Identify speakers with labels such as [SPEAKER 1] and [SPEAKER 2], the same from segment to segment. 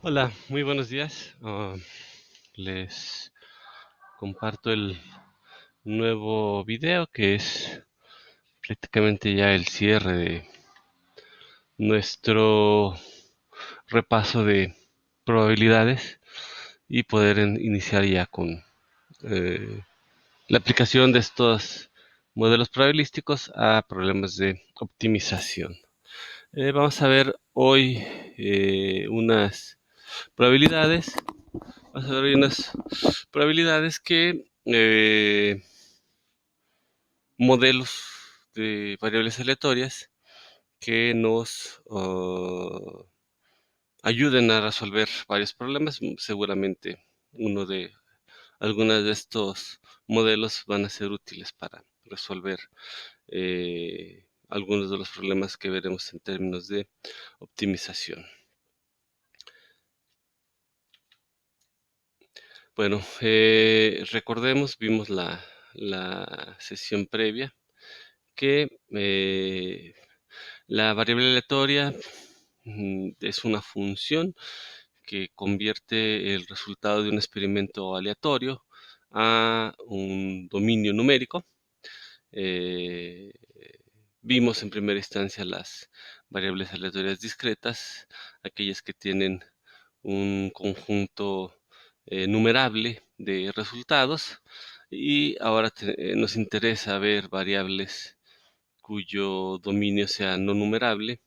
[SPEAKER 1] Hola, muy buenos días. Les comparto el nuevo video que es prácticamente ya el cierre de nuestro repaso de probabilidades y poder iniciar ya con eh, la aplicación de estos modelos probabilísticos a problemas de optimización. Vamos a ver hoy unas probabilidades. Vamos a ver hoy unas probabilidades que modelos de variables aleatorias que nos ayuden a resolver varios problemas. Seguramente uno de algunos de estos modelos van a ser útiles para resolver algunos de los problemas que veremos en términos de optimización. Bueno, recordemos, vimos la sesión previa que la variable aleatoria es una función que convierte el resultado de un experimento aleatorio a un dominio numérico. Eh, Vimos en primera instancia las variables aleatorias discretas, aquellas que tienen un conjunto numerable de resultados, y ahora nos interesa ver variables cuyo dominio sea no numerable,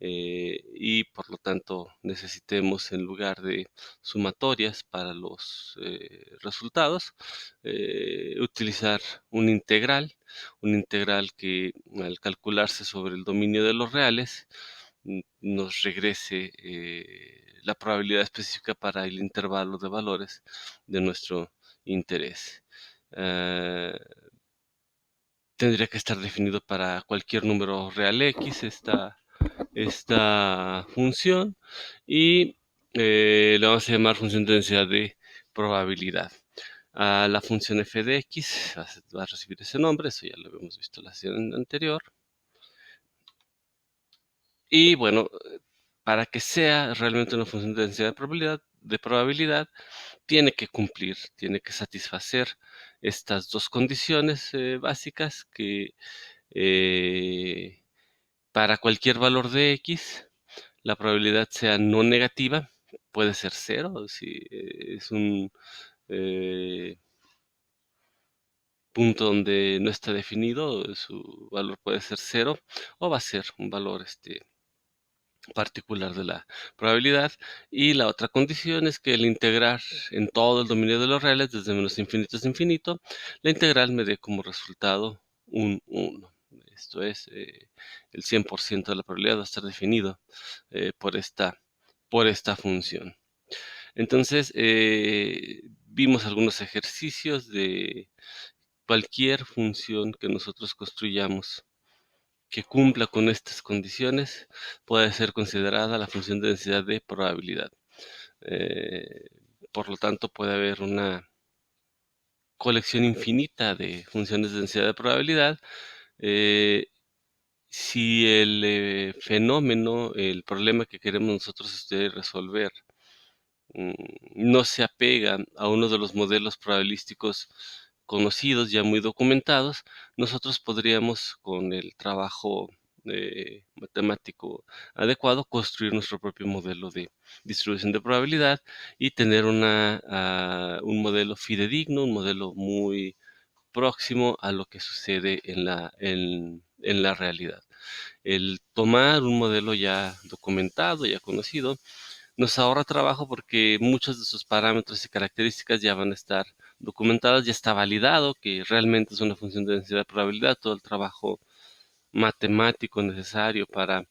[SPEAKER 1] y por lo tanto necesitemos, en lugar de sumatorias para los resultados, utilizar un integral que, al calcularse sobre el dominio de los reales, nos regrese la probabilidad específica para el intervalo de valores de nuestro interés. Eh, Tendría que estar definido para cualquier número real X esta función, y le vamos a llamar función de densidad de probabilidad. A la función f de x va a recibir ese nombre, eso ya lo habíamos visto en la sesión anterior. Y bueno, para que sea realmente una función de densidad de probabilidad, tiene que satisfacer estas dos condiciones básicas, que para cualquier valor de x, la probabilidad sea no negativa, puede ser cero, si es un eh, punto donde no está definido, su valor puede ser cero, o va a ser un valor particular de la probabilidad. Y la otra condición es que el integrar en todo el dominio de los reales, desde menos infinito hasta infinito, la integral me dé como resultado un 1. Esto es, el 100% de la probabilidad va a estar definido por esta función. Entonces, vimos algunos ejercicios de cualquier función que nosotros construyamos que cumpla con estas condiciones, puede ser considerada la función de densidad de probabilidad. Eh, por lo tanto, puede haber una colección infinita de funciones de densidad de probabilidad. eh, si el fenómeno, el problema que queremos nosotros resolver, mm, no se apega a uno de los modelos probabilísticos conocidos, ya muy documentados, nosotros podríamos, con el trabajo matemático adecuado, construir nuestro propio modelo de distribución de probabilidad y tener un modelo fidedigno, un modelo muy próximo a lo que sucede en la realidad. El tomar un modelo ya documentado, ya conocido, nos ahorra trabajo, porque muchos de sus parámetros y características ya van a estar documentadas, ya está validado que realmente es una función de densidad de probabilidad. Todo el trabajo matemático necesario para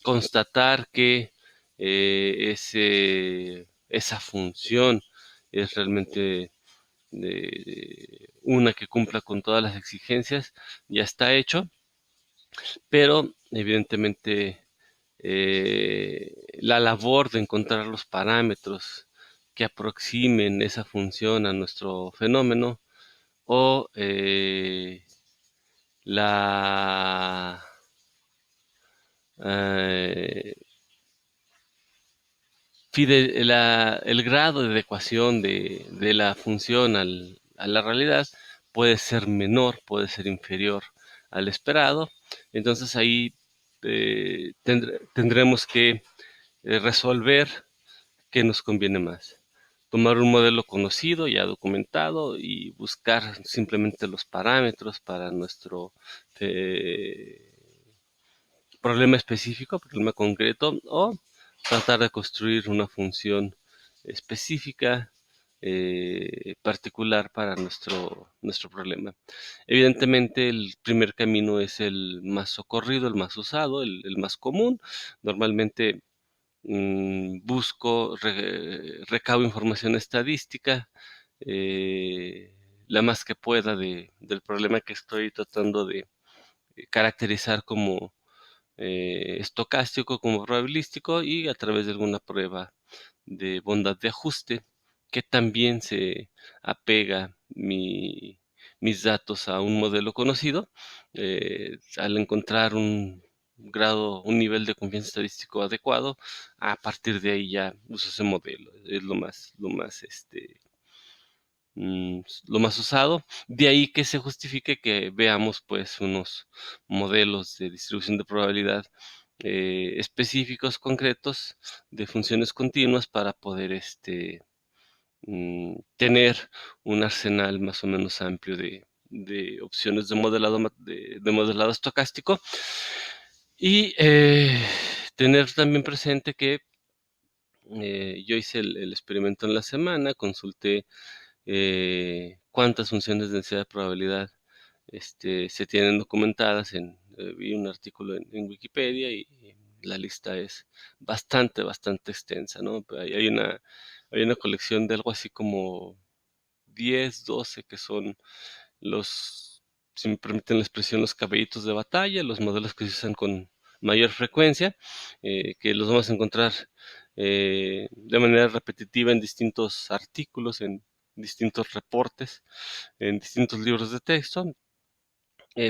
[SPEAKER 1] constatar que esa función es realmente una que cumpla con todas las exigencias, ya está hecho, pero evidentemente la labor de encontrar los parámetros que aproximen esa función a nuestro fenómeno, o la, eh, el grado de adecuación de la función a la realidad puede ser menor, puede ser inferior al esperado. Entonces ahí tendremos que resolver qué nos conviene más. Tomar un modelo conocido, ya documentado, y buscar simplemente los parámetros para nuestro eh, problema específico, problema concreto, o tratar de construir una función específica, particular para nuestro problema. Evidentemente el primer camino es el más socorrido, el más usado, el más común. Normalmente busco, recabo información estadística, la más que pueda del problema que estoy tratando de caracterizar como estocástico, como probabilístico, y a través de alguna prueba de bondad de ajuste que también se apega mis datos a un modelo conocido. Al encontrar un grado, un nivel de confianza estadístico adecuado, a partir de ahí ya uso ese modelo. Es lo más usado. De ahí que se justifique que veamos pues unos modelos de distribución de probabilidad específicos, concretos, de funciones continuas para poder tener un arsenal más o menos amplio de opciones de modelado estocástico. Y tener también presente que yo hice el experimento en la semana, consulté cuántas funciones de densidad de probabilidad se tienen documentadas vi un artículo en Wikipedia y la lista es bastante extensa, ¿no? Hay una colección de algo así como 10, 12 que son los, si me permiten la expresión, los caballitos de batalla, los modelos que se usan con mayor frecuencia, que los vamos a encontrar de manera repetitiva en distintos artículos, en distintos reportes, en distintos libros de texto,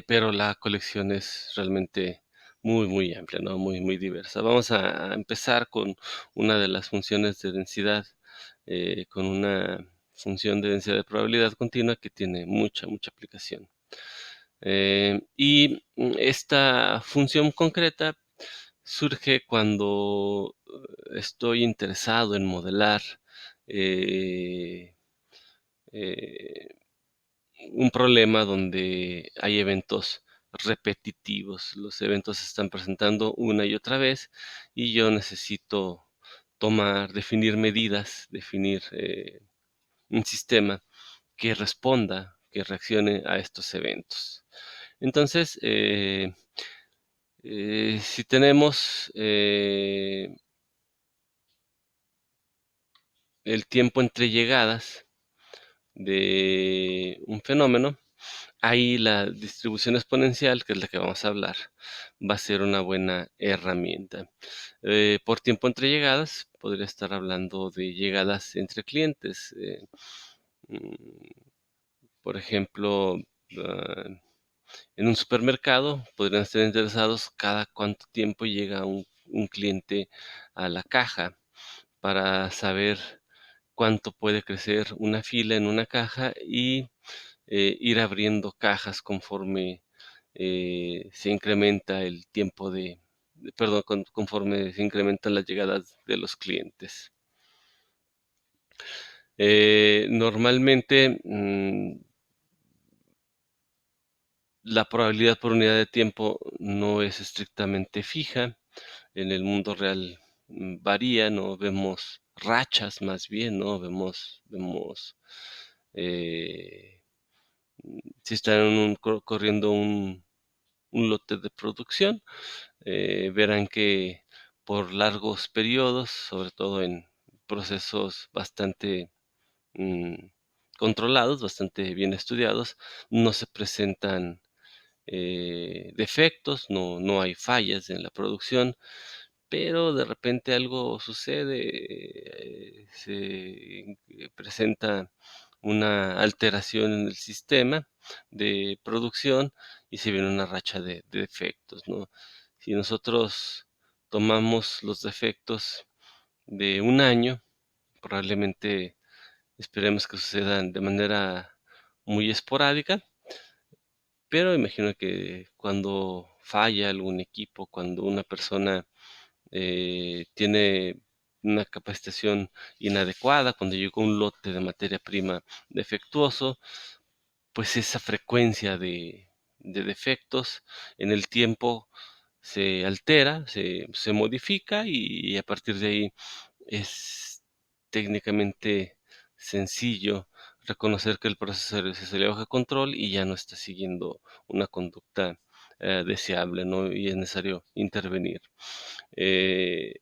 [SPEAKER 1] pero la colección es realmente muy amplia, ¿no? Muy diversa. Vamos a empezar con una de las funciones de densidad, con una función de densidad de probabilidad continua que tiene mucha aplicación. Y esta función concreta surge cuando estoy interesado en modelar eh, eh, un problema donde hay eventos repetitivos. Los eventos se están presentando una y otra vez y yo necesito definir medidas, definir un sistema que responda, que reaccione a estos eventos. Entonces, si tenemos el tiempo entre llegadas de un fenómeno, ahí la distribución exponencial, que es la que vamos a hablar, va a ser una buena herramienta. Por tiempo entre llegadas, podría estar hablando de llegadas entre clientes. Mm, por ejemplo, ah, en un supermercado podrían estar interesados cada cuánto tiempo llega un cliente a la caja para saber cuánto puede crecer una fila en una caja y ir abriendo cajas conforme se incrementa el tiempo perdón, conforme se incrementan las llegadas de los clientes. Normalmente la probabilidad por unidad de tiempo no es estrictamente fija. En el mundo real varía, ¿no? Vemos rachas más bien, ¿no? Vemos eh, si están corriendo un lote de producción, verán que por largos periodos, sobre todo en procesos bastante mm, controlados, bastante bien estudiados, no se presentan defectos, no hay fallas en la producción, pero de repente algo sucede, se presenta una alteración en el sistema de producción y se viene una racha de defectos, ¿no? Si nosotros tomamos los defectos de un año, probablemente esperemos que sucedan de manera muy esporádica, pero imagino que cuando falla algún equipo, cuando una persona tiene una capacitación inadecuada, cuando llega un lote de materia prima defectuoso, pues esa frecuencia de defectos en el tiempo se altera, se modifica y a partir de ahí es técnicamente sencillo reconocer que el proceso se salió bajo control y ya no está siguiendo una conducta deseable, ¿no? Y es necesario intervenir. Eh,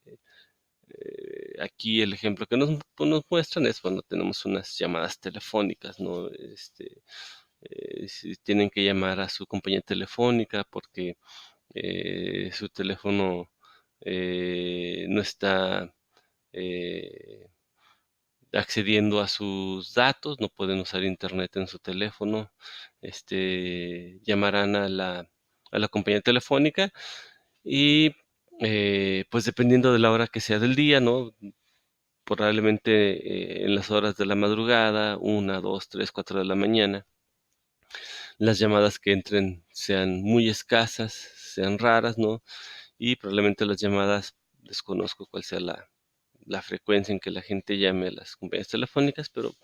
[SPEAKER 1] Aquí el ejemplo que nos muestran es cuando tenemos unas llamadas telefónicas, ¿no? Si tienen que llamar a su compañía telefónica porque su teléfono no está eh, accediendo a sus datos, no pueden usar internet en su teléfono, llamarán a la compañía telefónica y pues dependiendo de la hora que sea del día, ¿no? Probablemente en las horas de la madrugada, 1, 2, 3, 4 de la mañana, las llamadas que entren sean muy escasas, sean raras, ¿no? Y probablemente las llamadas, desconozco cuál sea la frecuencia en que la gente llame a las compañías telefónicas, pero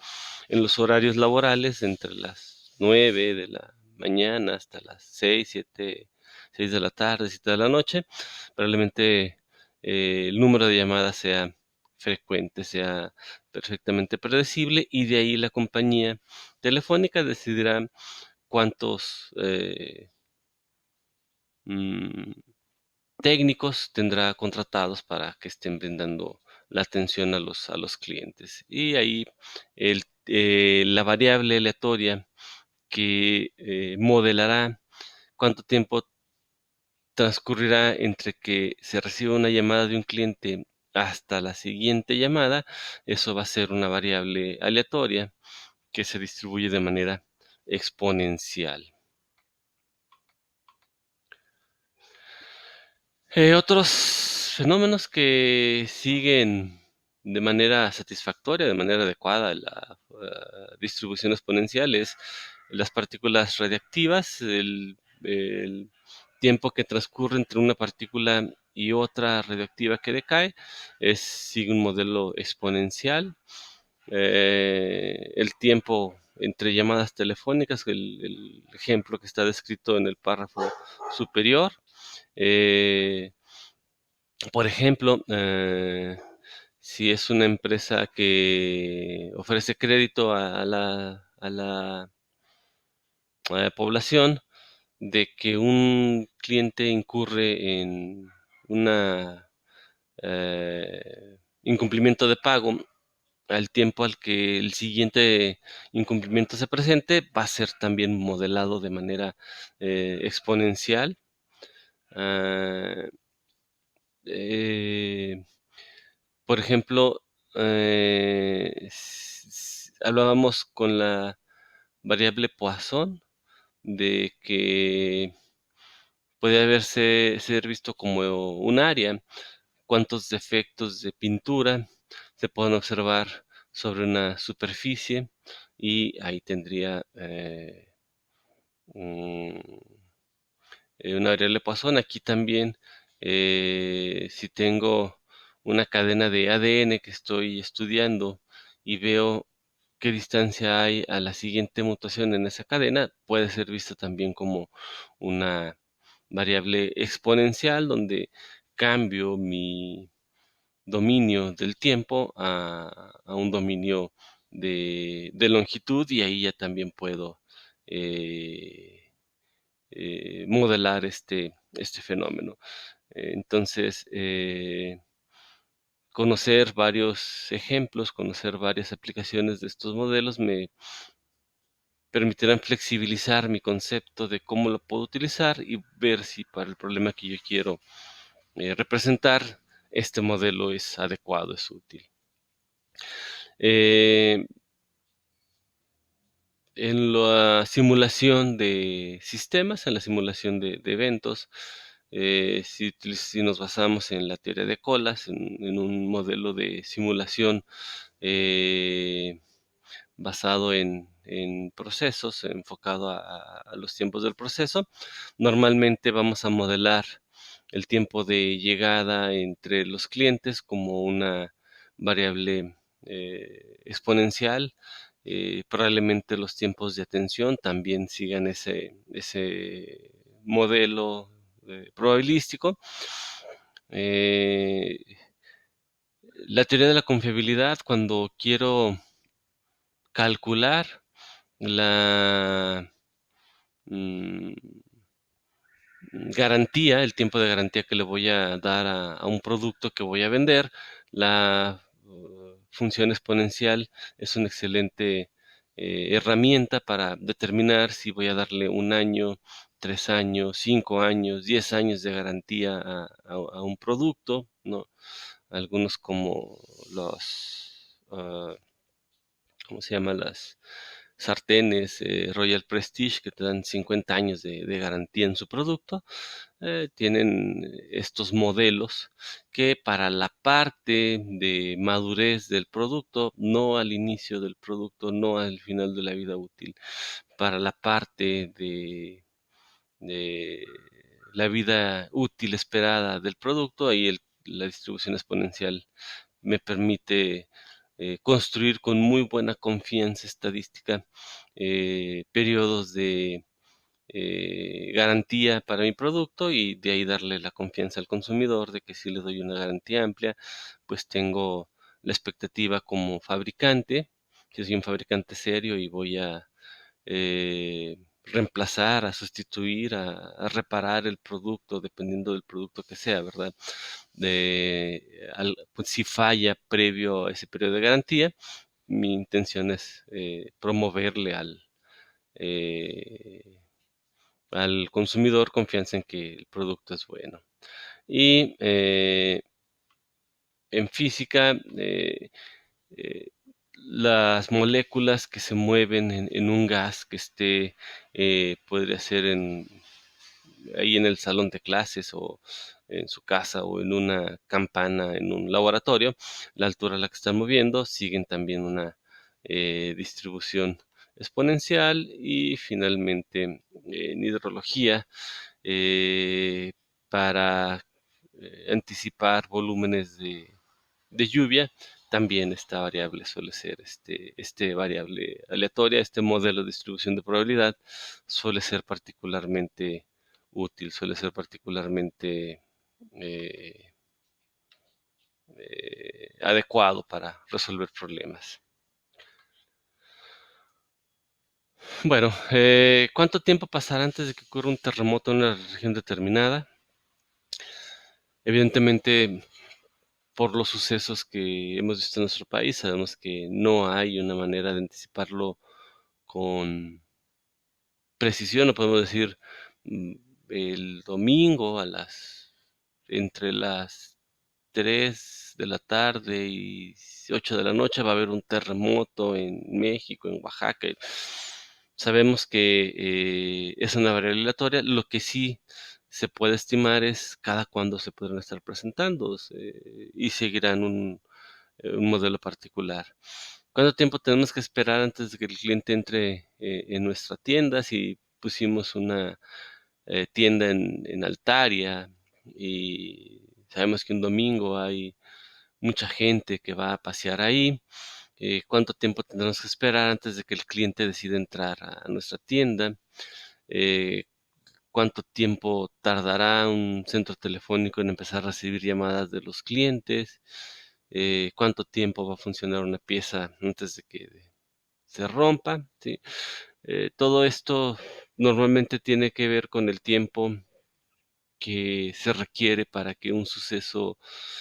[SPEAKER 1] en los horarios laborales, entre las 9 de la mañana hasta las 6 de la tarde, 7 de la noche, probablemente el número de llamadas sea frecuente, sea perfectamente predecible y de ahí la compañía telefónica decidirá cuántos mm, técnicos tendrá contratados para que estén brindando la atención a los clientes. Y ahí la variable aleatoria que modelará cuánto tiempo transcurrirá entre que se reciba una llamada de un cliente hasta la siguiente llamada, eso va a ser una variable aleatoria que se distribuye de manera exponencial. Otros fenómenos que siguen de manera satisfactoria, de manera adecuada la distribución exponencial es las partículas radiactivas, el tiempo que transcurre entre una partícula y otra radioactiva que decae, sigue un modelo exponencial. El tiempo entre llamadas telefónicas, el ejemplo que está descrito en el párrafo superior, eh, por ejemplo, si es una empresa que ofrece crédito a la población de que un cliente incurre en una incumplimiento de pago al tiempo al que el siguiente incumplimiento se presente, va a ser también modelado de manera exponencial. Ah, eh, Por ejemplo, hablábamos con la variable Poisson de que puede ser visto como un área, cuántos defectos de pintura se pueden observar sobre una superficie y ahí tendría un- una variable Poisson. Aquí también, si tengo una cadena de ADN que estoy estudiando y veo qué distancia hay a la siguiente mutación en esa cadena, puede ser visto también como una variable exponencial donde cambio mi dominio del tiempo a un dominio de longitud y ahí ya también puedo eh, modelar este fenómeno. Entonces, conocer varios ejemplos, conocer varias aplicaciones de estos modelos me permitirán flexibilizar mi concepto de cómo lo puedo utilizar y ver si para el problema que yo quiero representar, este modelo es adecuado, es útil. Eh, en la simulación de sistemas, en la simulación de eventos, Si nos basamos en la teoría de colas, en un modelo de simulación eh, basado en procesos, enfocado a los tiempos del proceso, normalmente vamos a modelar el tiempo de llegada entre los clientes como una variable exponencial. Probablemente los tiempos de atención también sigan ese modelo probabilístico. Eh, la teoría de la confiabilidad, cuando quiero calcular la mm, garantía, el tiempo de garantía que le voy a dar a un producto que voy a vender, la función exponencial es una excelente herramienta para determinar si voy a darle un año, 3 años, 5 años, 10 años de garantía a un producto, ¿no? Algunos como ¿cómo se llama? Las sartenes Royal Prestige que te dan 50 años de garantía en su producto, tienen estos modelos que para la parte de madurez del producto, no al inicio del producto, no al final de la vida útil, para la parte de la vida útil esperada del producto, ahí la distribución exponencial me permite construir con muy buena confianza estadística periodos de garantía para mi producto y de ahí darle la confianza al consumidor de que si le doy una garantía amplia, pues tengo la expectativa como fabricante, que soy un fabricante serio y voy a reemplazar, a sustituir, a reparar el producto, dependiendo del producto que sea, ¿verdad? Pues, si falla previo a ese periodo de garantía, mi intención es promoverle eh, al consumidor confianza en que el producto es bueno. Y en física, eh, las moléculas que se mueven en un gas que esté, podría ser ahí en el salón de clases o en su casa o en una campana en un laboratorio, la altura a la que están moviendo, siguen también una distribución exponencial y finalmente en hidrología eh, para anticipar volúmenes de lluvia, también esta variable suele ser este variable aleatoria, este modelo de distribución de probabilidad suele ser particularmente útil, suele ser particularmente eh, adecuado para resolver problemas. Bueno, ¿cuánto tiempo pasará antes de que ocurra un terremoto en una región determinada? Evidentemente, por los sucesos que hemos visto en nuestro país, sabemos que no hay una manera de anticiparlo con precisión, no podemos decir mm, el domingo entre las 3 de la tarde y 8 de la noche va a haber un terremoto en México, en Oaxaca. Sabemos que es una variable aleatoria. Lo que sí se puede estimar es cada cuándo se podrán estar presentando y seguirán un modelo particular. ¿Cuánto tiempo tenemos que esperar antes de que el cliente entre en nuestra tienda? Si pusimos una tienda en Altaria y sabemos que un domingo hay mucha gente que va a pasear ahí, ¿cuánto tiempo tendremos que esperar antes de que el cliente decida entrar a nuestra tienda? Eh, ¿Cuánto tiempo tardará un centro telefónico en empezar a recibir llamadas de los clientes? ¿Cuánto tiempo va a funcionar una pieza antes de que se rompa? ¿Sí? Todo esto normalmente tiene que ver con el tiempo que se requiere para que un suceso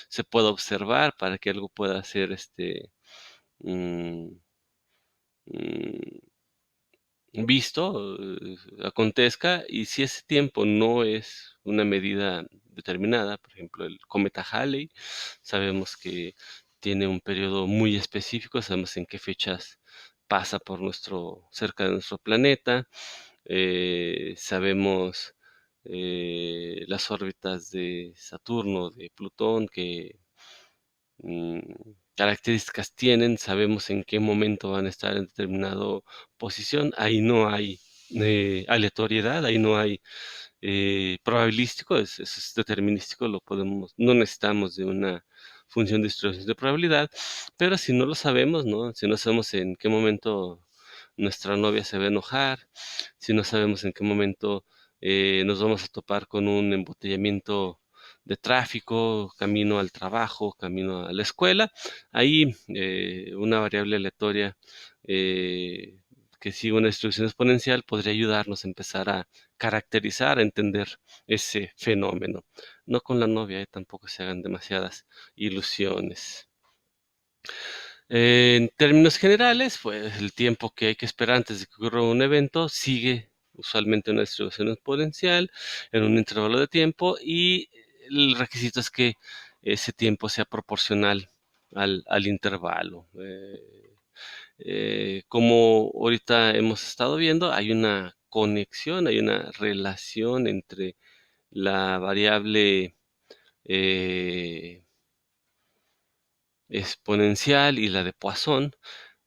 [SPEAKER 1] se pueda observar, para que algo pueda ser mm, mm, visto, acontezca, y si ese tiempo no es una medida determinada, por ejemplo, el cometa Halley, sabemos que tiene un periodo muy específico, sabemos en qué fechas pasa por cerca de nuestro planeta, sabemos las órbitas de Saturno, de Plutón, que mm, características tienen, sabemos en qué momento van a estar en determinada posición, ahí no hay aleatoriedad, ahí no hay probabilístico, es determinístico, lo podemos, no necesitamos de una función de distribución de probabilidad, pero si no lo sabemos, ¿no? Si no sabemos en qué momento nuestra novia se va a enojar, si no sabemos en qué momento nos vamos a topar con un embotellamiento de tráfico, camino al trabajo, camino a la escuela, ahí una variable aleatoria eh, que sigue una distribución exponencial podría ayudarnos a empezar a caracterizar, a entender ese fenómeno. No con la novia, tampoco se hagan demasiadas ilusiones. En términos generales, pues el tiempo que hay que esperar antes de que ocurra un evento sigue usualmente una distribución exponencial en un intervalo de tiempo y el requisito es que ese tiempo sea proporcional al intervalo. Como ahorita hemos estado viendo, hay una conexión, hay una relación entre la variable eh, exponencial y la de Poisson.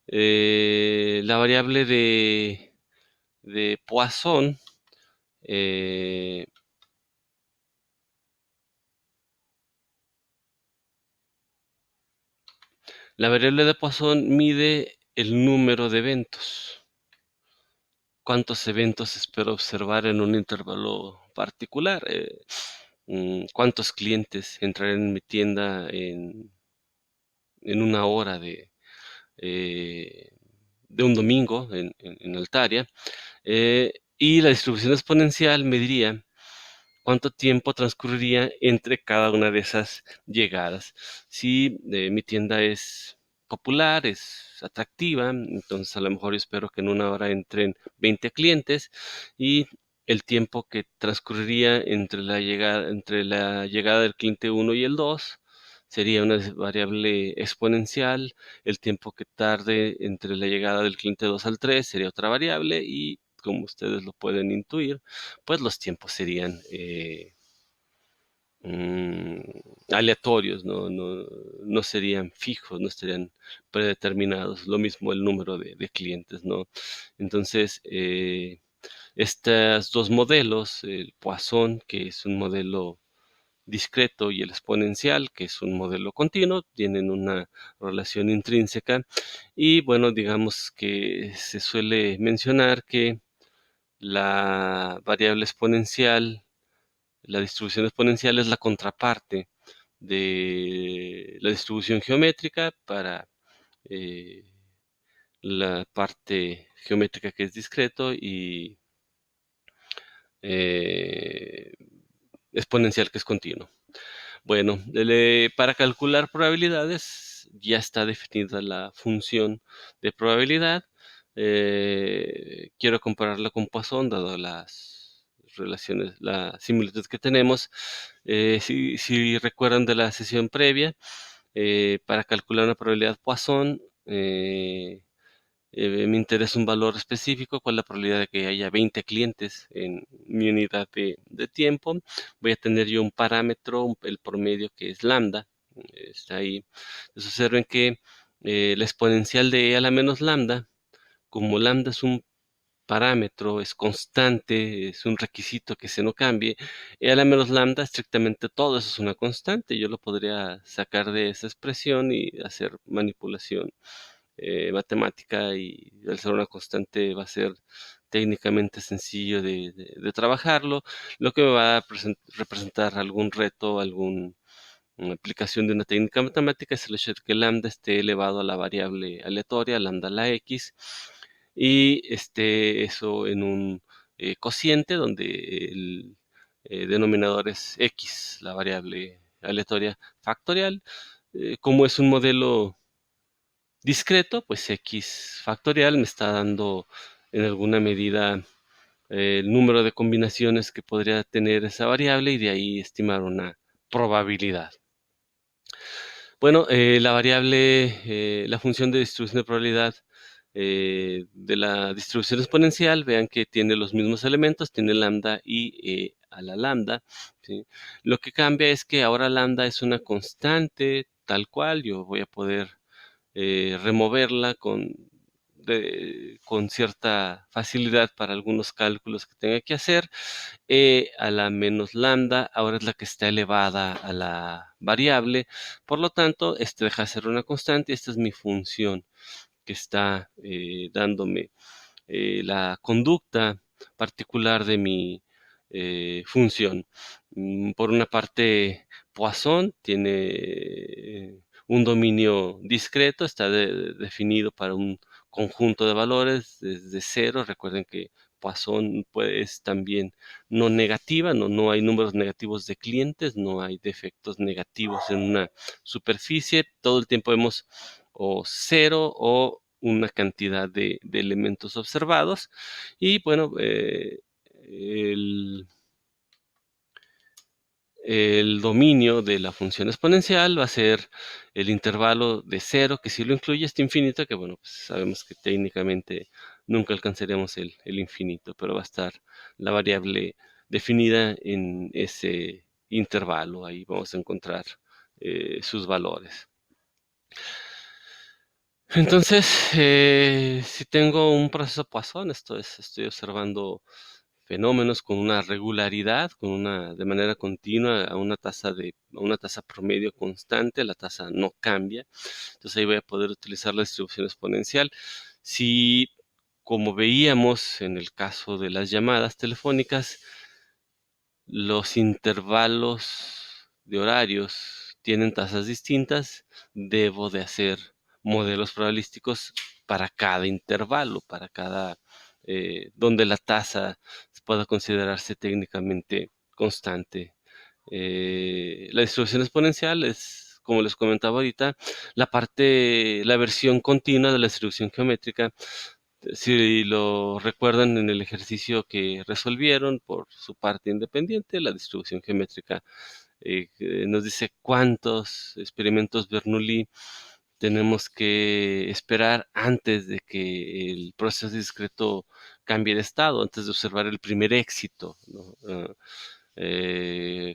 [SPEAKER 1] La variable de Poisson, eh, la variable de Poisson mide el número de eventos. ¿Cuántos eventos espero observar en un intervalo particular? ¿Cuántos clientes entrarán en mi tienda en una hora eh, de un domingo en Altaria? Y la distribución exponencial me diría cuánto tiempo transcurriría entre cada una de esas llegadas. Si mi tienda es popular, es atractiva, entonces a lo mejor yo espero que en una hora entren 20 clientes y el tiempo que transcurriría entre la llegada del cliente uno y el 2 sería una variable exponencial, el tiempo que tarde entre la llegada del cliente 2 al 3 sería otra variable y como ustedes lo pueden intuir, pues los tiempos serían mm, aleatorios, no serían fijos, no estarían predeterminados. Lo mismo el número de clientes, ¿no? Entonces, estos dos modelos, el Poisson, que es un modelo discreto, y el exponencial, que es un modelo continuo, tienen una relación intrínseca y bueno, digamos que se suele mencionar que la variable exponencial, la distribución exponencial es la contraparte de la distribución geométrica para eh, la parte geométrica que es discreto y eh, exponencial que es continuo. Bueno, para calcular probabilidades ya está definida la función de probabilidad. Quiero compararla con Poisson, dado las relaciones, la similitud que tenemos. Si recuerdan de la sesión previa, para calcular una probabilidad Poisson, me interesa un valor específico, cuál es la probabilidad de que haya 20 clientes en mi unidad de tiempo. Voy a tener yo un parámetro, el promedio que es lambda, está ahí. Entonces observen que la exponencial de E a la menos lambda, como lambda es un parámetro, es constante, es un requisito que se no cambie, E a la menos lambda, estrictamente todo eso es una constante. Yo lo podría sacar de esa expresión y hacer manipulación matemática, y al ser una constante va a ser técnicamente sencillo de trabajarlo, lo que me va a representar algún reto, alguna aplicación de una técnica matemática es el hecho de que lambda esté elevado a la variable aleatoria, lambda a la x, y eso en un cociente donde el denominador es x, la variable aleatoria factorial. Como es un modelo discreto, pues x factorial me está dando en alguna medida el número de combinaciones que podría tener esa variable y de ahí estimar una probabilidad. Bueno, la variable, la función de distribución de probabilidad de la distribución exponencial, vean que tiene los mismos elementos, tiene lambda y a la lambda, ¿sí? Lo que cambia es que ahora lambda es una constante tal cual, yo voy a poder removerla con cierta facilidad para algunos cálculos que tenga que hacer. A la menos lambda ahora es la que está elevada a la variable, por lo tanto, este deja de ser una constante y esta es mi función que está dándome la conducta particular de mi función. Por una parte, Poisson tiene un dominio discreto, está definido para un conjunto de valores desde cero. Recuerden que Poisson es también no negativa, no hay números negativos de clientes, no hay defectos negativos en una superficie. Todo el tiempo vemos o cero o una cantidad de elementos observados. Y bueno, el, el dominio de la función exponencial va a ser el intervalo de cero, que si lo incluye este infinito, que bueno, pues sabemos que técnicamente nunca alcanzaríamos el infinito, pero va a estar la variable definida en ese intervalo. Ahí vamos a encontrar sus valores. Entonces, si tengo un proceso Poisson, esto es, estoy observando fenómenos con una regularidad, de manera continua, a una tasa promedio constante, la tasa no cambia. Entonces ahí voy a poder utilizar la distribución exponencial. Si, como veíamos en el caso de las llamadas telefónicas, los intervalos de horarios tienen tasas distintas, debo de hacer modelos probabilísticos para cada intervalo, para cada, donde la tasa pueda considerarse técnicamente constante. La distribución exponencial es, como les comentaba ahorita, la versión continua de la distribución geométrica. Si lo recuerdan en el ejercicio que resolvieron por su parte independiente, la distribución geométrica nos dice cuántos experimentos Bernoulli tenemos que esperar antes de que el proceso discreto cambie de estado, antes de observar el primer éxito, ¿no?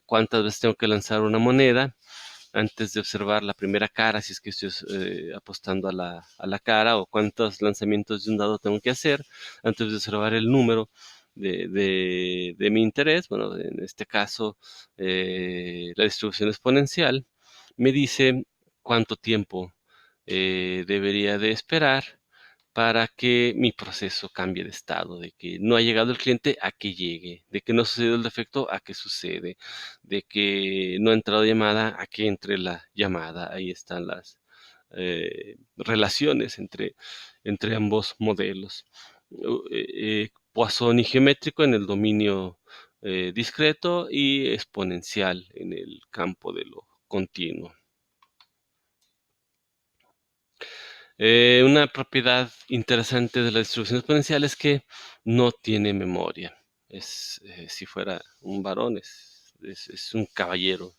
[SPEAKER 1] Cuántas veces tengo que lanzar una moneda antes de observar la primera cara, si es que estoy apostando a la cara, o cuántos lanzamientos de un dado tengo que hacer antes de observar el número de mi interés. Bueno, en este caso, la distribución exponencial me dice cuánto tiempo debería de esperar para que mi proceso cambie de estado, de que no ha llegado el cliente a que llegue, de que no ha sucedido el defecto a que sucede, de que no ha entrado llamada a que entre la llamada. Ahí están las relaciones entre ambos modelos. Poisson y geométrico en el dominio discreto y exponencial en el campo de lo continuo. Una propiedad interesante de la distribución exponencial es que no tiene memoria. Si fuera un varón, es un caballero.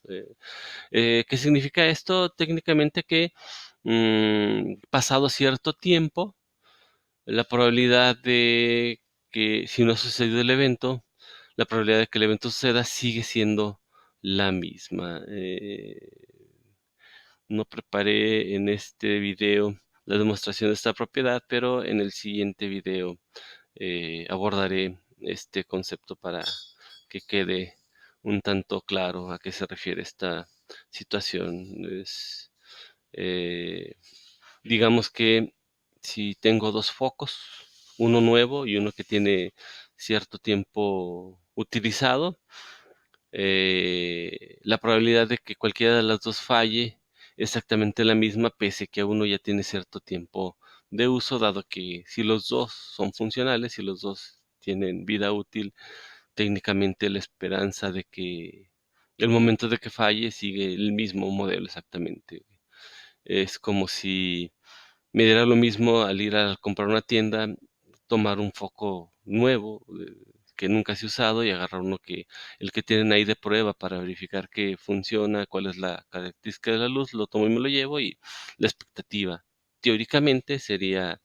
[SPEAKER 1] ¿Qué significa esto? Técnicamente que pasado cierto tiempo, la probabilidad de que si no ha sucedido el evento, la probabilidad de que el evento suceda sigue siendo la misma. No preparé en este video la demostración de esta propiedad, pero en el siguiente video abordaré este concepto para que quede un tanto claro a qué se refiere esta situación. Eh, digamos que si tengo dos focos, uno nuevo y uno que tiene cierto tiempo utilizado, la probabilidad de que cualquiera de las dos falle es exactamente la misma, pese que uno ya tiene cierto tiempo de uso, dado que si los dos son funcionales, si los dos tienen vida útil, técnicamente la esperanza de que el momento de que falle sigue el mismo modelo exactamente. Es como si me diera lo mismo al ir a comprar una tienda, tomar un foco nuevo que nunca se ha usado y agarrar uno el que tienen ahí de prueba para verificar que funciona, cuál es la característica de la luz, lo tomo y me lo llevo. Y la expectativa teóricamente sería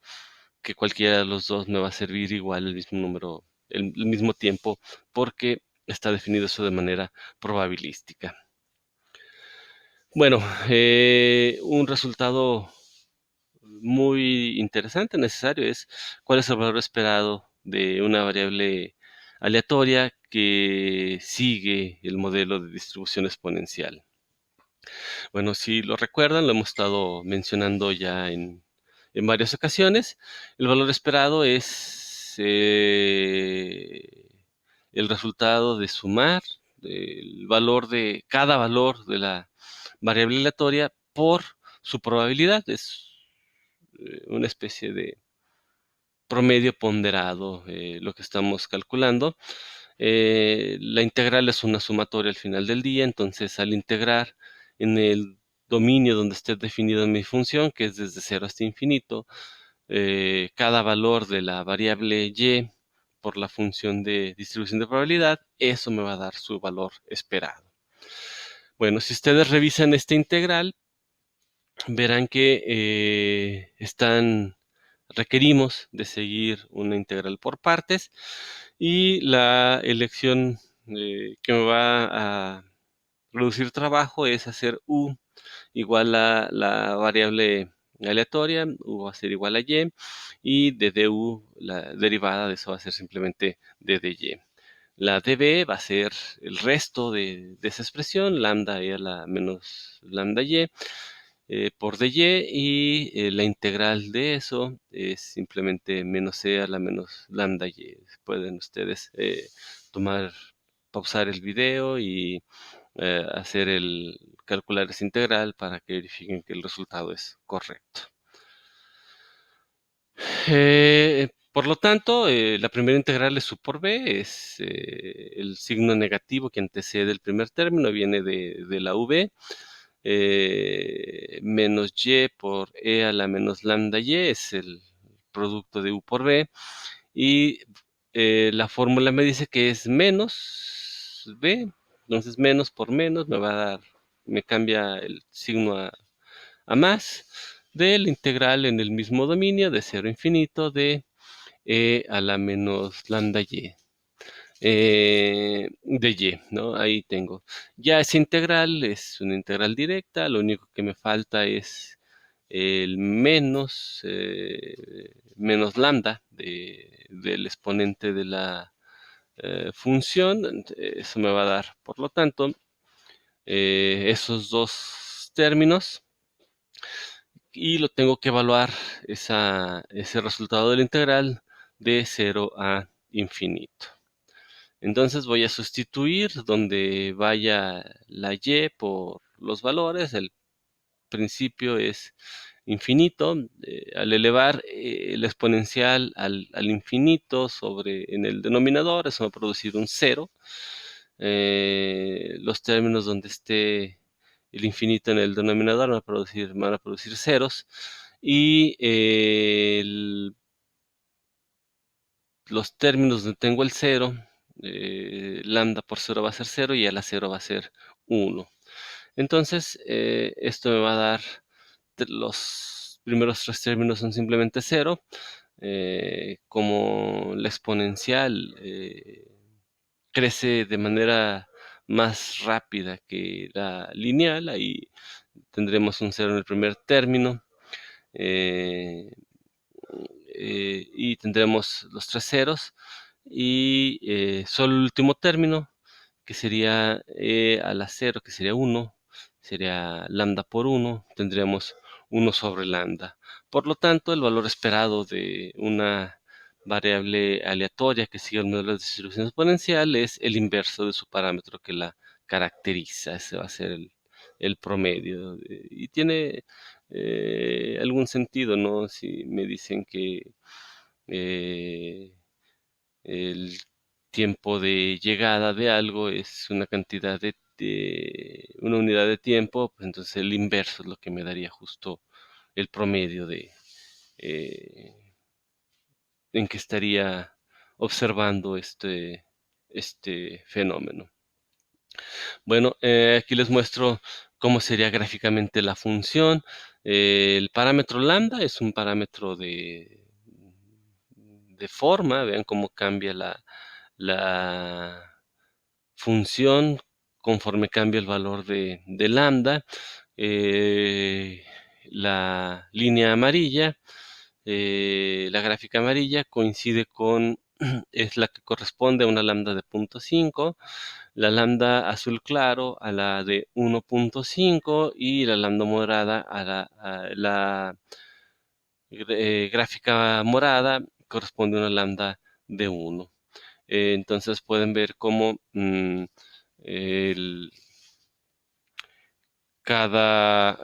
[SPEAKER 1] que cualquiera de los dos me va a servir igual el mismo número, el mismo tiempo, porque está definido eso de manera probabilística. Bueno, un resultado muy interesante, necesario, es cuál es el valor esperado de una variable aleatoria que sigue el modelo de distribución exponencial. Bueno, si lo recuerdan, lo hemos estado mencionando ya en varias ocasiones. El valor esperado es el resultado de sumar el valor de cada valor de la variable aleatoria por su probabilidad. Es una especie de promedio ponderado lo que estamos calculando. La integral es una sumatoria al final del día, entonces al integrar en el dominio donde esté definida mi función, que es desde 0 hasta infinito, cada valor de la variable y por la función de distribución de probabilidad, eso me va a dar su valor esperado. Bueno, si ustedes revisan esta integral, verán que requerimos de seguir una integral por partes y la elección que me va a reducir trabajo es hacer u igual a la variable aleatoria, u va a ser igual a y de du, la derivada de eso va a ser simplemente d de y. La db va a ser el resto de esa expresión, lambda e a la menos lambda y, por dy, y la integral de eso es simplemente menos e a la menos lambda y. Pueden ustedes pausar el video y calcular esa integral para que verifiquen que el resultado es correcto. Por lo tanto, la primera integral es u por b, es el signo negativo que antecede el primer término, viene de la v, menos y por e a la menos lambda y, es el producto de u por b, y la fórmula me dice que es menos b, entonces menos por menos me va a dar, me cambia el signo a más, de la integral en el mismo dominio de 0 a infinito de e a la menos lambda y, de y, ¿no? Ahí tengo. Ya esa integral es una integral directa, lo único que me falta es el menos lambda del exponente de la función. Eso me va a dar, por lo tanto, esos dos términos, y lo tengo que evaluar ese resultado de la integral de 0 a infinito. Entonces voy a sustituir donde vaya la y por los valores. El principio es infinito. Al elevar el exponencial al infinito en el denominador, eso va a producir un 0. Los términos donde esté el infinito en el denominador van a producir ceros. Y los términos donde tengo el 0, lambda por 0 va a ser 0 y a la 0 va a ser 1. Entonces, esto me va a dar, los primeros tres términos son simplemente 0. Como la exponencial crece de manera más rápida que la lineal, ahí tendremos un 0 en el primer término. Y tendremos los tres ceros y solo el último término, que sería a la 0, que sería 1, sería lambda por 1, tendríamos 1 sobre lambda. Por lo tanto, el valor esperado de una variable aleatoria que sigue el modelo de distribución exponencial es el inverso de su parámetro que la caracteriza. Ese va a ser el promedio. Y tiene algún sentido, ¿no? Si me dicen que eh, el tiempo de llegada de algo es una cantidad una unidad de tiempo, pues entonces el inverso es lo que me daría justo el promedio eh, en que estaría observando este fenómeno. Bueno, aquí les muestro cómo sería gráficamente la función. El parámetro lambda es un parámetro de forma. Vean cómo cambia la función conforme cambia el valor de lambda. La línea amarilla, la gráfica amarilla coincide con, es la que corresponde a una lambda de 0.5, la lambda azul claro a la de 1.5 y la lambda morada a la gráfica morada corresponde a una lambda de 1. Entonces pueden ver cómo el, cada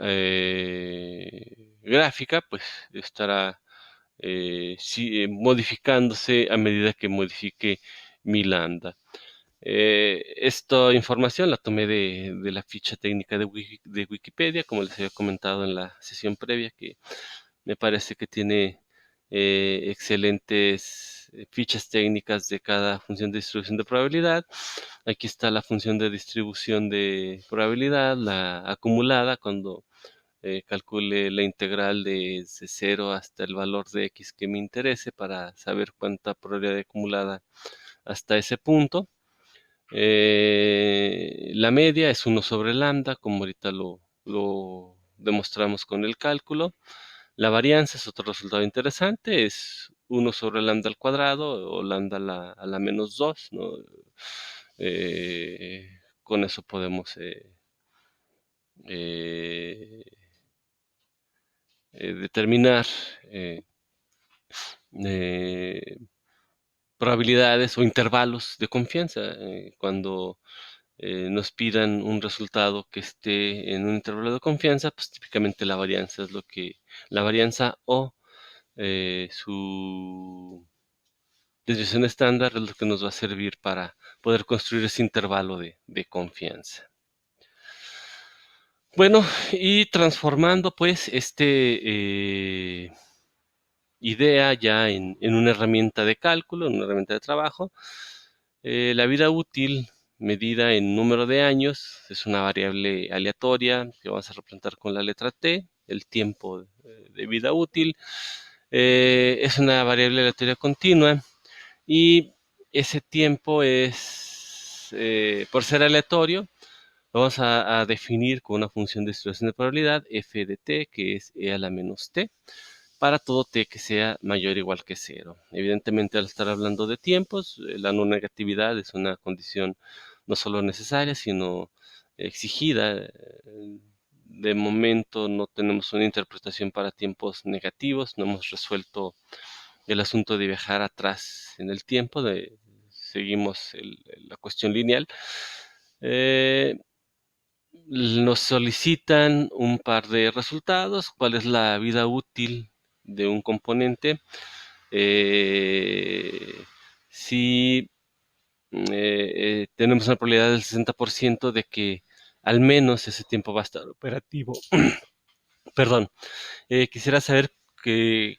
[SPEAKER 1] gráfica pues estará modificándose a medida que modifique mi lambda. Esta información la tomé de la ficha técnica de Wikipedia, como les había comentado en la sesión previa, que me parece que tiene excelentes fichas técnicas de cada función de distribución de probabilidad. Aquí está la función de distribución de probabilidad, la acumulada, cuando calcule la integral desde 0 hasta el valor de x que me interese para saber cuánta probabilidad acumulada hasta ese punto. La media es 1 sobre lambda, como ahorita lo demostramos con el cálculo. La varianza es otro resultado interesante, es 1 sobre lambda al cuadrado o lambda a la menos 2, ¿no? Con eso podemos eh, determinar eh, probabilidades o intervalos de confianza cuando nos pidan un resultado que esté en un intervalo de confianza, pues típicamente la varianza es lo que, la varianza o su desviación estándar es lo que nos va a servir para poder construir ese intervalo de confianza. Bueno, y transformando pues idea ya en una herramienta de cálculo, en una herramienta de trabajo, la vida útil medida en número de años es una variable aleatoria que vamos a representar con la letra T, el tiempo de vida útil. Es una variable aleatoria continua y ese tiempo es, por ser aleatorio, lo vamos a definir con una función de distribución de probabilidad f de t, que es e a la menos t, para todo t que sea mayor o igual que 0. Evidentemente, al estar hablando de tiempos, la no negatividad es una condición no solo necesaria, sino exigida. De momento no tenemos una interpretación para tiempos negativos, no hemos resuelto el asunto de viajar atrás en el tiempo, seguimos la cuestión lineal. Nos solicitan un par de resultados, cuál es la vida útil de un componente, si tenemos una probabilidad del 60% de que al menos ese tiempo va a estar operativo. Perdón, quisiera saber que,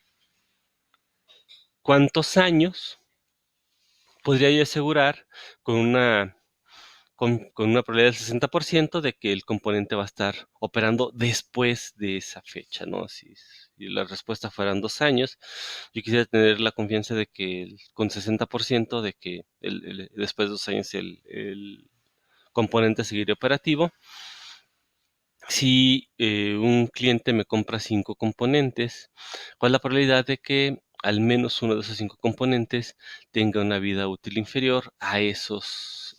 [SPEAKER 1] cuántos años podría yo asegurar con una probabilidad del 60% de que el componente va a estar operando después de esa fecha, ¿no? Si la respuesta fueran 2 años, yo quisiera tener la confianza de que con 60% de que después de 2 años el componente seguiría operativo. Si un cliente me compra 5 componentes, ¿cuál es la probabilidad de que al menos uno de esos 5 componentes tenga una vida útil inferior a esos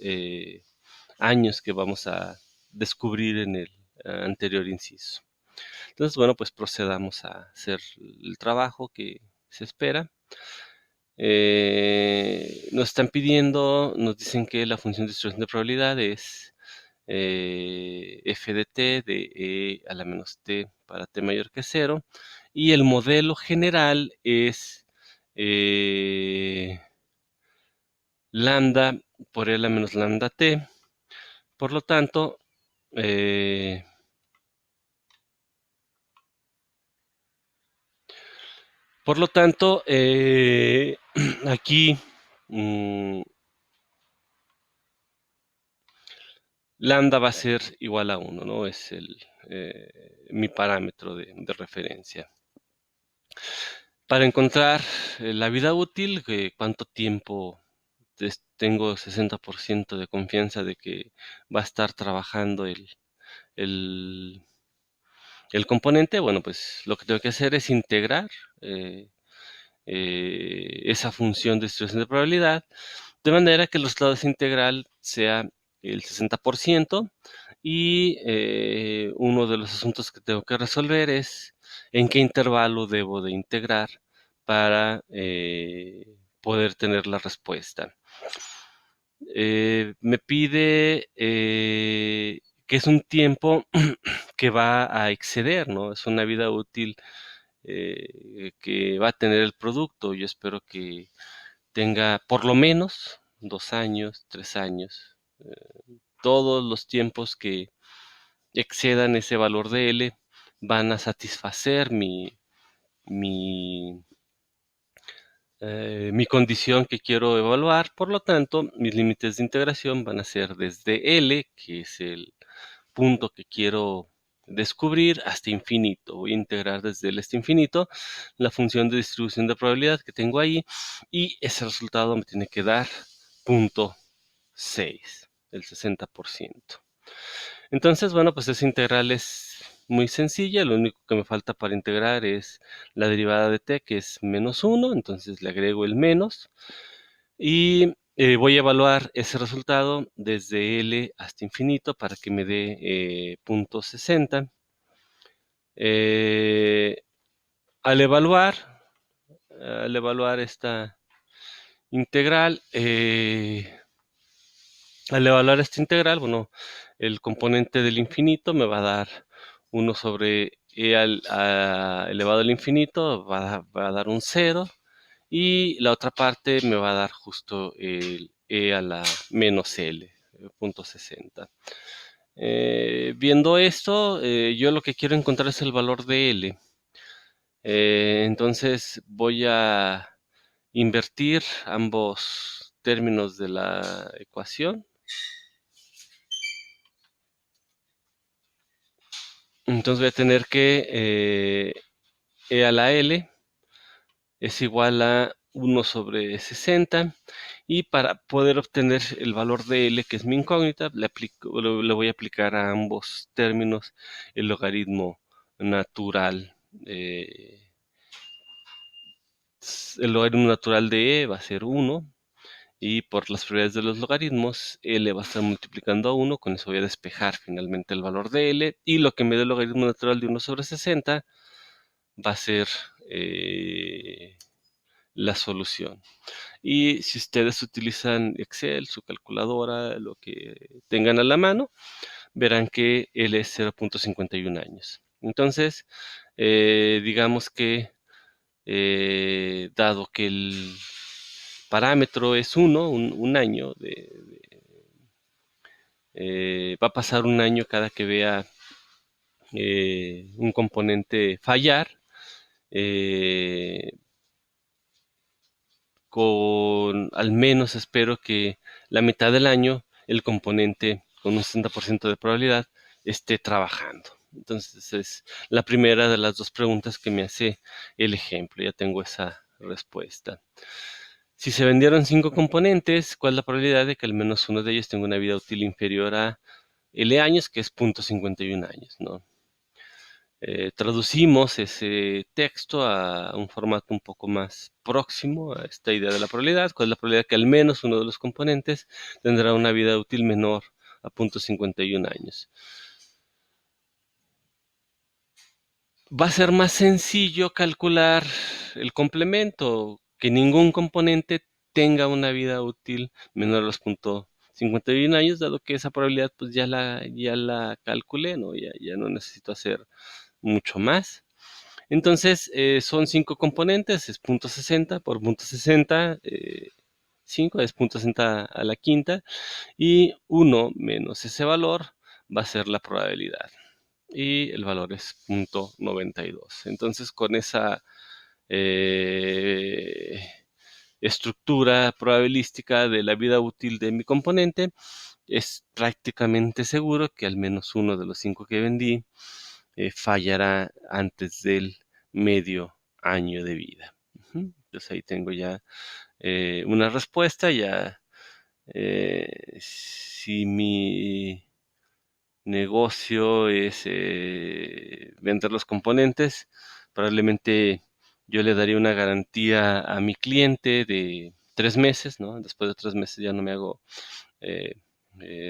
[SPEAKER 1] años que vamos a descubrir en el anterior inciso? Entonces, bueno, pues procedamos a hacer el trabajo que se espera. Nos están pidiendo, nos dicen que la función de distribución de probabilidad es f de t de e a la menos t para t mayor que 0, y el modelo general es lambda por e a la menos lambda t. Por lo tanto, eh, aquí lambda va a ser igual a 1, ¿no? Es mi parámetro de referencia. Para encontrar la vida útil, cuánto tiempo tengo 60% de confianza de que va a estar trabajando el, el componente, bueno, pues lo que tengo que hacer es integrar eh, esa función de distribución de probabilidad, de manera que el resultado de esa integral sea el 60%, y uno de los asuntos que tengo que resolver es en qué intervalo debo de integrar para poder tener la respuesta. Me pide que es un tiempo que va a exceder, ¿no? Es una vida útil que va a tener el producto. Yo espero que tenga por lo menos 2 años, 3 años. Todos los tiempos que excedan ese valor de L van a satisfacer mi, mi condición que quiero evaluar. Por lo tanto, mis límites de integración van a ser desde L, que es el punto que quiero descubrir, hasta infinito. Voy a integrar desde L hasta infinito la función de distribución de probabilidad que tengo ahí, y ese resultado me tiene que dar 0.6, el 60%. Entonces, bueno, pues esa integral es muy sencilla. Lo único que me falta para integrar es la derivada de t, que es -1. Entonces le agrego el menos y voy a evaluar ese resultado desde L hasta infinito para que me dé 0.60. Eh, al evaluar, al evaluar esta integral, bueno, el componente del infinito me va a dar 1 sobre e elevado al infinito, va a dar un 0, y la otra parte me va a dar justo el e a la menos l, 0.60. Viendo esto, yo lo que quiero encontrar es el valor de L. Entonces voy a invertir ambos términos de la ecuación. Entonces voy a tener que e a la L es igual a 1 sobre 60, y para poder obtener el valor de L, que es mi incógnita, le voy a aplicar a ambos términos el logaritmo natural. El logaritmo natural de E va a ser 1, y por las propiedades de los logaritmos, L va a estar multiplicando a 1, con eso voy a despejar finalmente el valor de L, y lo que me dé el logaritmo natural de 1 sobre 60 va a ser la solución. Y si ustedes utilizan Excel, su calculadora, lo que tengan a la mano, verán que L es 0.51 años. Entonces, digamos que dado que el parámetro es 1, un año, va a pasar un año cada que vea un componente fallar. eh, con al menos espero que la mitad del año el componente con un 60% de probabilidad esté trabajando. Entonces es la primera de las dos preguntas que me hace el ejemplo. Ya tengo esa respuesta. Si se vendieron 5 componentes, ¿cuál es la probabilidad de que al menos uno de ellos tenga una vida útil inferior a L años, que es 0.51 años, ¿no? Traducimos ese texto a un formato un poco más próximo a esta idea de la probabilidad. ¿Cuál es la probabilidad que al menos uno de los componentes tendrá una vida útil menor a 0.51 años? Va a ser más sencillo calcular el complemento, que ningún componente tenga una vida útil menor a los 0.51 años, dado que esa probabilidad pues ya la calculé, ¿no? Ya no necesito hacer mucho más. Entonces, son 5 componentes, es 0.60 por 0.60, 5 es 0.60 a la quinta, y 1 menos ese valor va a ser la probabilidad. Y el valor es 0.92. Entonces, con esa eh, estructura probabilística de la vida útil de mi componente, es prácticamente seguro que al menos uno de los 5 que vendí fallará antes del medio año de vida. Entonces ahí tengo ya una respuesta. Ya Si mi negocio es vender los componentes, probablemente yo le daría una garantía a mi cliente de 3 meses, ¿no? Después de 3 meses ya no me hago eh,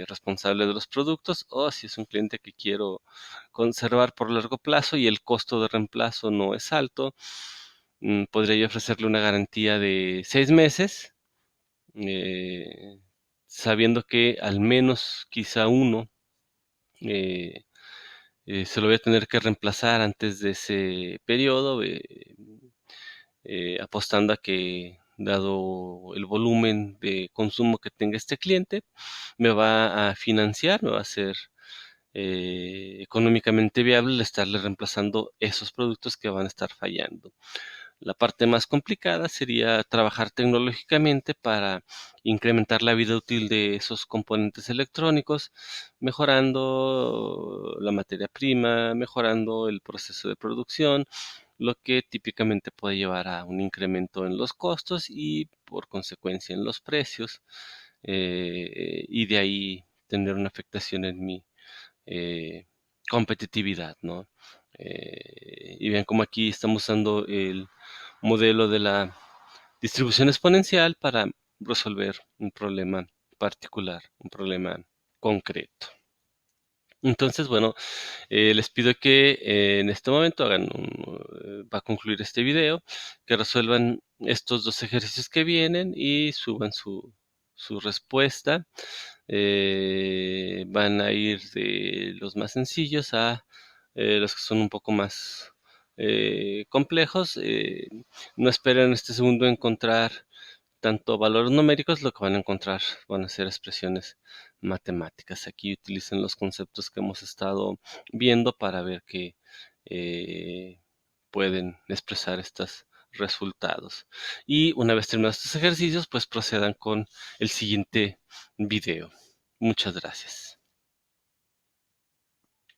[SPEAKER 1] responsable de los productos, o si es un cliente que quiero conservar por largo plazo y el costo de reemplazo no es alto, podría yo ofrecerle una garantía de 6 meses, eh, sabiendo que al menos quizá uno eh, se lo voy a tener que reemplazar antes de ese periodo, apostando a que, dado el volumen de consumo que tenga este cliente, me va a financiar, me va a hacer económicamente viable el estarle reemplazando esos productos que van a estar fallando. La parte más complicada sería trabajar tecnológicamente para incrementar la vida útil de esos componentes electrónicos, mejorando la materia prima, mejorando el proceso de producción, lo que típicamente puede llevar a un incremento en los costos y por consecuencia en los precios, y de ahí tener una afectación en mi eh, competitividad, ¿no? Y vean como aquí estamos usando el modelo de la distribución exponencial para resolver un problema particular, un problema concreto. Entonces, bueno, les pido que en este momento va a concluir este video, que resuelvan estos dos ejercicios que vienen y suban su respuesta. Van a ir de los más sencillos a los que son un poco más complejos. No esperen en este segundo encontrar tanto valores numéricos, lo que van a encontrar van a ser expresiones matemáticas. Aquí utilicen los conceptos que hemos estado viendo para ver que eh, pueden expresar estos resultados. Y una vez terminados estos ejercicios, pues procedan con el siguiente video. Muchas gracias.